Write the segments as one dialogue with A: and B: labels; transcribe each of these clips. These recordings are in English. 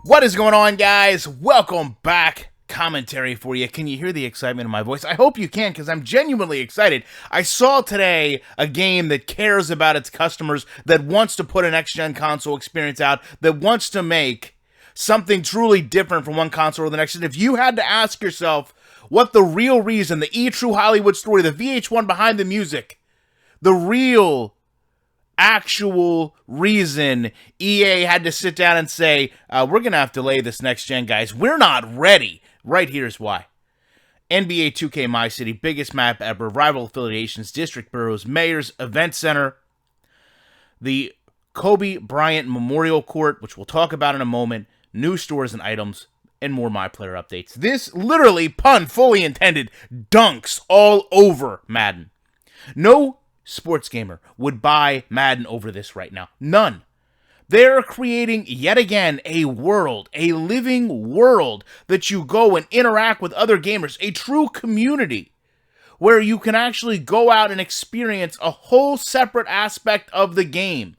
A: What is going on, guys? Welcome back. Commentary for you. Can you hear the excitement in my voice? I hope you can, because I'm genuinely excited. I saw today a game that cares about its customers, that wants to put a next-gen console experience out, that wants to make something truly different from one console to the next. And if you had to ask yourself what the real reason, the True Hollywood story, the VH1 behind the music, the real actual reason EA had to sit down and say, we're going to have to delay this next gen, guys. We're not ready. Right here's why. NBA 2K My City, biggest map ever, rival affiliations, district boroughs, mayors, event center, the Kobe Bryant Memorial Court, which we'll talk about in a moment, new stores and items, and more My Player updates. This literally, pun fully intended, dunks all over Madden. No sports gamer would buy Madden over this right now. None. They're creating yet again a world, a living world that you go and interact with other gamers, a true community where you can actually go out and experience a whole separate aspect of the game.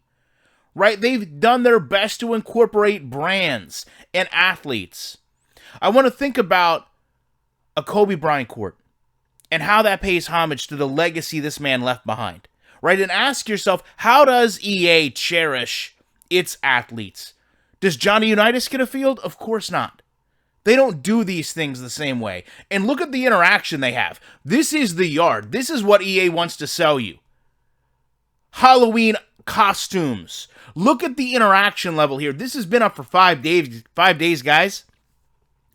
A: Right? They've done their best to incorporate brands and athletes. I want to think about a Kobe Bryant court and how that pays homage to the legacy this man left behind, right? And ask yourself, how does EA cherish its athletes? Does Johnny Unitas get a field? Of course not. They don't do these things the same way. And look at the interaction they have. This is the yard. This is what EA wants to sell you. Halloween costumes. Look at the interaction level here. This has been up for 5 days. 5 days, guys.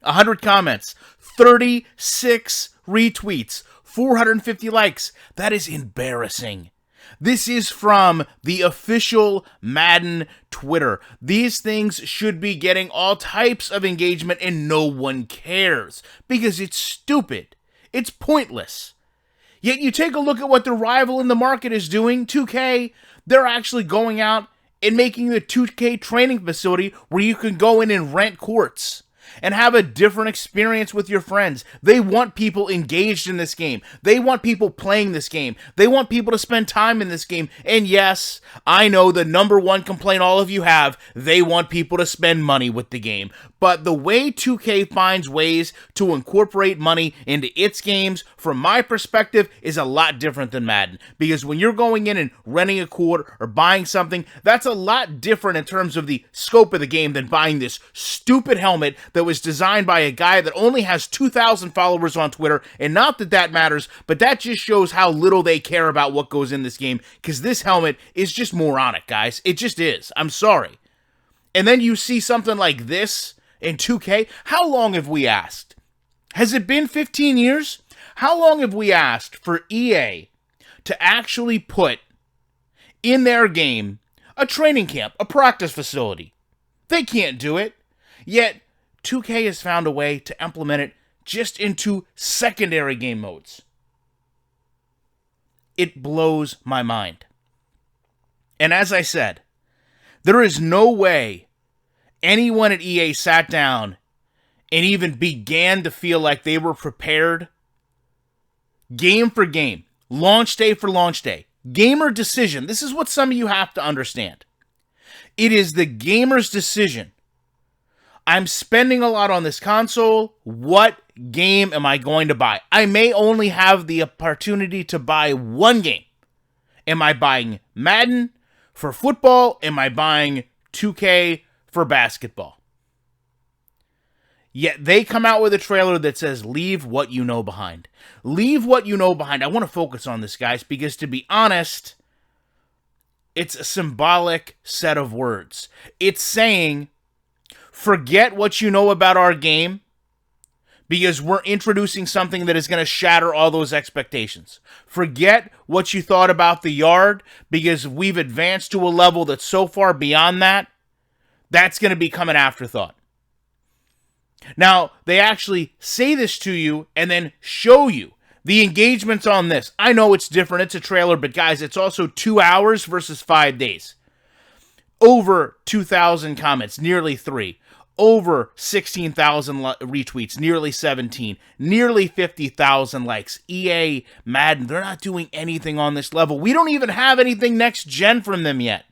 A: 100 comments, 36 retweets, 450 likes. That is embarrassing. This is from the official Madden Twitter. These things should be getting all types of engagement and no one cares because it's stupid. It's pointless. Yet you take a look at what the rival in the market is doing, 2K. They're actually going out and making the 2K training facility where you can go in and rent courts and have a different experience with your friends. They want people engaged in this game. They want people playing this game. They want people to spend time in this game. And yes, I know the number one complaint all of you have, they want people to spend money with the game. But the way 2K finds ways to incorporate money into its games, from my perspective, is a lot different than Madden. Because when you're going in and renting a court or buying something, that's a lot different in terms of the scope of the game than buying this stupid helmet that was designed by a guy that only has 2,000 followers on Twitter. And not that that matters, but that just shows how little they care about what goes in this game, because this helmet is just moronic, guys. It just is. I'm sorry. And then you see something like this in 2K. How long have we asked? Has it been 15 years? How long have we asked for EA to actually put in their game a training camp, a practice facility? They can't do it. Yet 2K has found a way to implement it just into secondary game modes. It blows my mind. And as I said, there is no way anyone at EA sat down and even began to feel like they were prepared, game for game, launch day for launch day, gamer decision. This is what some of you have to understand. It is the gamer's decision. I'm spending a lot on this console. What game am I going to buy? I may only have the opportunity to buy one game. Am I buying Madden for football? Am I buying 2K for basketball? Yet they come out with a trailer that says, leave what you know behind. Leave what you know behind. I want to focus on this, guys, because to be honest, it's a symbolic set of words. It's saying, forget what you know about our game, because we're introducing something that is going to shatter all those expectations. Forget what you thought about the yard, because we've advanced to a level that's so far beyond that, that's going to become an afterthought. Now, they actually say this to you and then show you the engagements on this. I know it's different. It's a trailer, but guys, it's also 2 hours versus 5 days. Over 2,000 comments, nearly 3. over 16,000 retweets, nearly 17, nearly 50,000 likes. EA, Madden, they're not doing anything on this level. We don't even have anything next gen from them yet.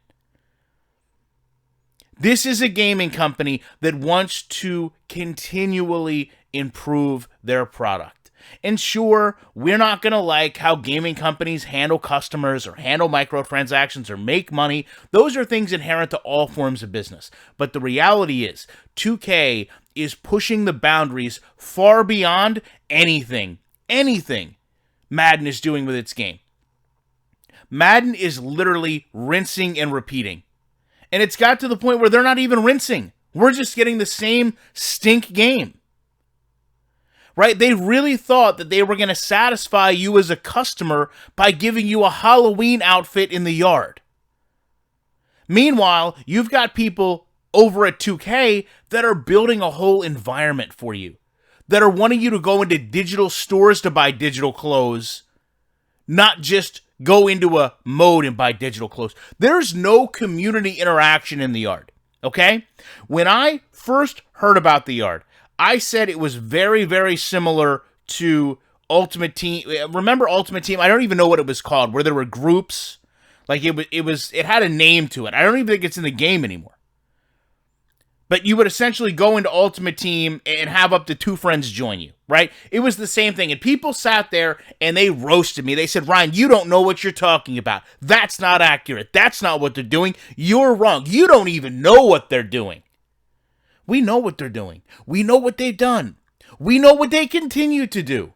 A: This is a gaming company that wants to continually improve their product. And sure, we're not going to like how gaming companies handle customers or handle microtransactions or make money. Those are things inherent to all forms of business. But the reality is, 2K is pushing the boundaries far beyond anything Madden is doing with its game. Madden is literally rinsing and repeating. And it's got to the point where they're not even rinsing. We're just getting the same stink game. Right? They really thought that they were going to satisfy you as a customer by giving you a Halloween outfit in the yard. Meanwhile, you've got people over at 2K that are building a whole environment for you, that are wanting you to go into digital stores to buy digital clothes, not just go into a mode and buy digital clothes. There's no community interaction in the yard, okay? When I first heard about the yard, I said it was very, very similar to Ultimate Team. Remember Ultimate Team? I don't even know what it was called, where there were groups. Like it had a name to it. I don't even think it's in the game anymore. But you would essentially go into Ultimate Team and have up to 2 friends join you, right? It was the same thing. And people sat there and they roasted me. They said, Ryan, you don't know what you're talking about. That's not accurate. That's not what they're doing. You're wrong. You don't even know what they're doing. We know what they're doing. We know what they've done. We know what they continue to do.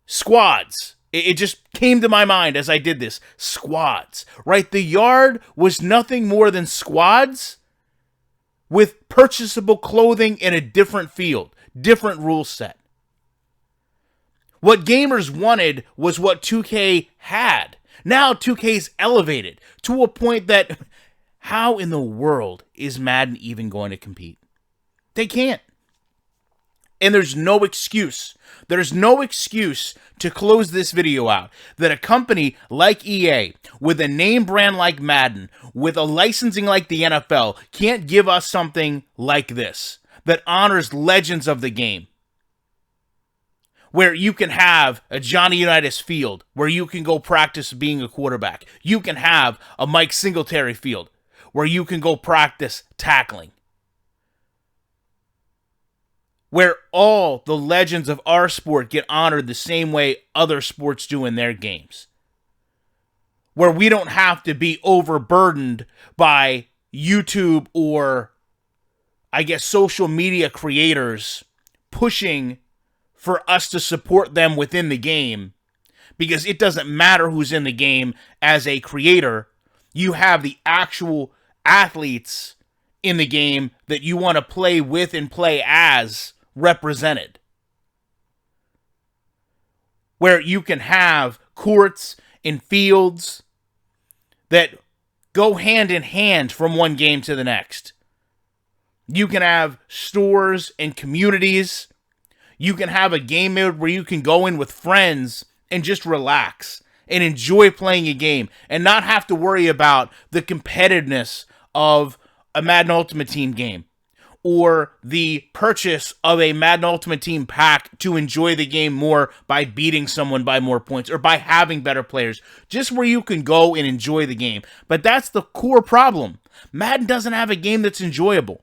A: Squads. It just came to my mind as I did this. Squads, right? The yard was nothing more than squads with purchasable clothing in a different field, different rule set. What gamers wanted was what 2K had. Now 2K's elevated to a point that how in the world is Madden even going to compete? They can't. And there's no excuse. There's no excuse to close this video out that a company like EA, with a name brand like Madden, with a licensing like the NFL, can't give us something like this that honors legends of the game. Where you can have a Johnny Unitas field, where you can go practice being a quarterback. You can have a Mike Singletary field, where you can go practice tackling. Where all the legends of our sport get honored the same way other sports do in their games. Where we don't have to be overburdened by YouTube or, I guess, social media creators pushing for us to support them within the game. Because it doesn't matter who's in the game as a creator. You have the actual athletes in the game that you want to play with and play as represented. Where you can have courts and fields that go hand in hand from one game to the next. You can have stores and communities. You can have a game mode where you can go in with friends and just relax and enjoy playing a game and not have to worry about the competitiveness of a Madden Ultimate Team game or the purchase of a Madden Ultimate Team pack to enjoy the game more by beating someone by more points or by having better players, just where you can go and enjoy the game. But that's the core problem. Madden doesn't have a game that's enjoyable.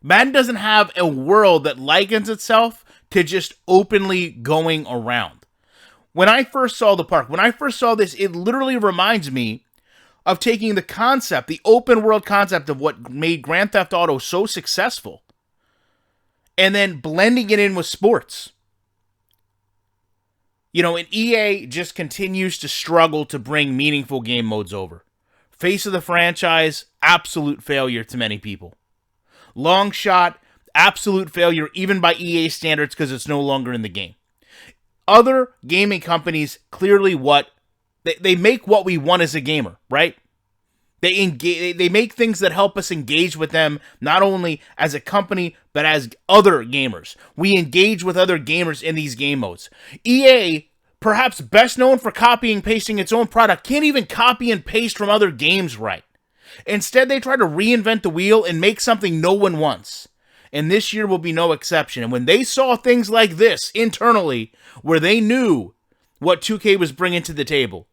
A: Madden doesn't have a world that likens itself to just openly going around. When I first saw the park, when I first saw this, it literally reminds me of taking the concept, the open world concept of what made Grand Theft Auto so successful, and then blending it in with sports. You know, and EA just continues to struggle to bring meaningful game modes over. Face of the franchise, absolute failure to many people. Long shot, absolute failure even by EA standards because it's no longer in the game. Other gaming companies clearly they make what we want as a gamer, right? They make things that help us engage with them, not only as a company, but as other gamers. We engage with other gamers in these game modes. EA, perhaps best known for copying and pasting its own product, can't even copy and paste from other games right. Instead, they try to reinvent the wheel and make something no one wants. And this year will be no exception. And when they saw things like this internally, where they knew what 2K was bringing to the table,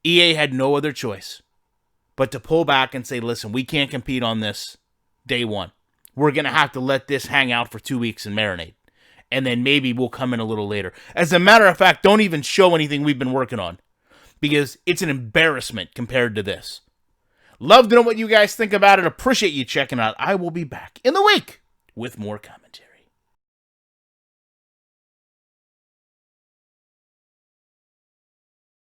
A: EA had no other choice but to pull back and say, listen, we can't compete on this day one. We're going to have to let this hang out for 2 weeks and marinate. And then maybe we'll come in a little later. As a matter of fact, don't even show anything we've been working on, because it's an embarrassment compared to this. Love to know what you guys think about it. Appreciate you checking out. I will be back in the week with more commentary.